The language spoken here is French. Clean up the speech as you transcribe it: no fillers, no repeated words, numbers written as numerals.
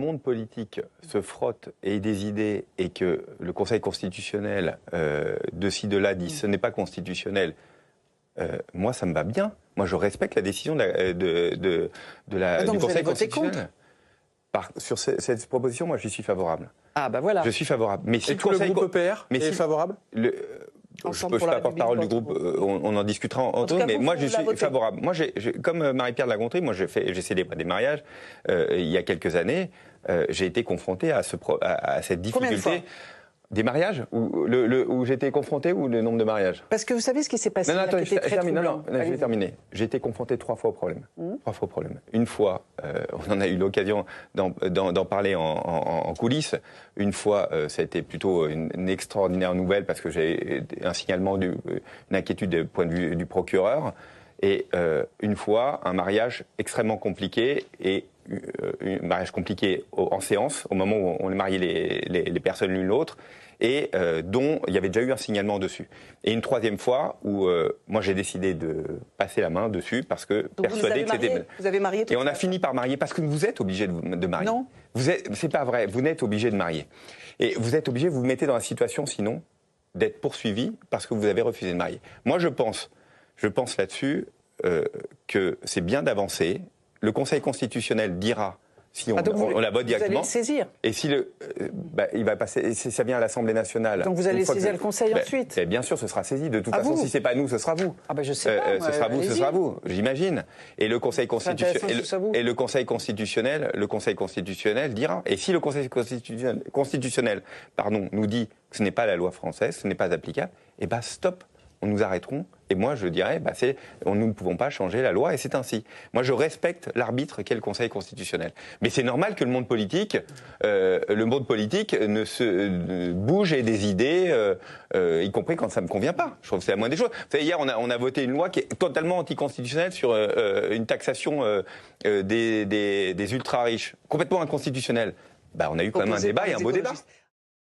Le monde politique se frotte et ait des idées et que le Conseil constitutionnel de ci, de là dit ce n'est pas constitutionnel, moi ça me va bien. Moi je respecte la décision du Conseil constitutionnel. Sur cette proposition, moi j'y suis favorable. Ah bah voilà. Je suis favorable. Mais si et tout le groupe EPR est favorable je ne suis pas porte-parole du groupe, on en discutera entre nous, mais moi je suis favorable. Moi, comme Marie-Pierre de La Gontrie, moi j'ai célébré des mariages il y a quelques années. J'ai été confronté à cette difficulté. Combien de fois ? Des mariages où j'ai été confronté ou le nombre de mariages? Parce que vous savez ce qui s'est passé. Non, attends, je vais terminer. J'ai été confronté 3 fois au problème. 3 fois au problème. Une fois, on en a eu l'occasion d'en parler en coulisses. Une fois, ça a été plutôt une extraordinaire nouvelle parce que j'ai un signalement, une inquiétude du point de vue du procureur. Et une fois, un mariage extrêmement compliqué et un mariage compliqué en séance, au moment où on mariait les personnes l'une l'autre, et dont il y avait déjà eu un signalement dessus. Et une 3e fois où moi j'ai décidé de passer la main dessus parce que donc persuadé que c'était... Vous avez marié tout. Et on a fini par marier parce que vous êtes obligé de marier. Non. C'est pas vrai, vous n'êtes obligé de marier. Et vous êtes obligé, vous vous mettez dans la situation sinon d'être poursuivi parce que vous avez refusé de marier. Moi je pense là-dessus que c'est bien d'avancer. Le Conseil constitutionnel dira si on la vote directement. Vous allez le saisir. Et si il va passer, si ça vient à l'Assemblée nationale. Donc vous allez saisir le Conseil ensuite. Bien sûr, ce sera saisi. De toute façon, si c'est pas nous, ce sera vous. Ah ben je sais pas. Ce sera vous, j'imagine. Et le Conseil constitutionnel, dira. Et si le Conseil constitutionnel, nous dit que ce n'est pas la loi française, ce n'est pas applicable, eh ben stop. Nous arrêterons. Et moi, je dirais, nous ne pouvons pas changer la loi, et c'est ainsi. Moi, je respecte l'arbitre qu'est le Conseil constitutionnel. Mais c'est normal que le monde politique bouge et des idées, y compris quand ça ne me convient pas. Je trouve que c'est la moindre des choses. Vous savez, hier, on a voté une loi qui est totalement anticonstitutionnelle sur une taxation des ultra-riches, complètement inconstitutionnelle. On a eu quand même un débat et un beau débat.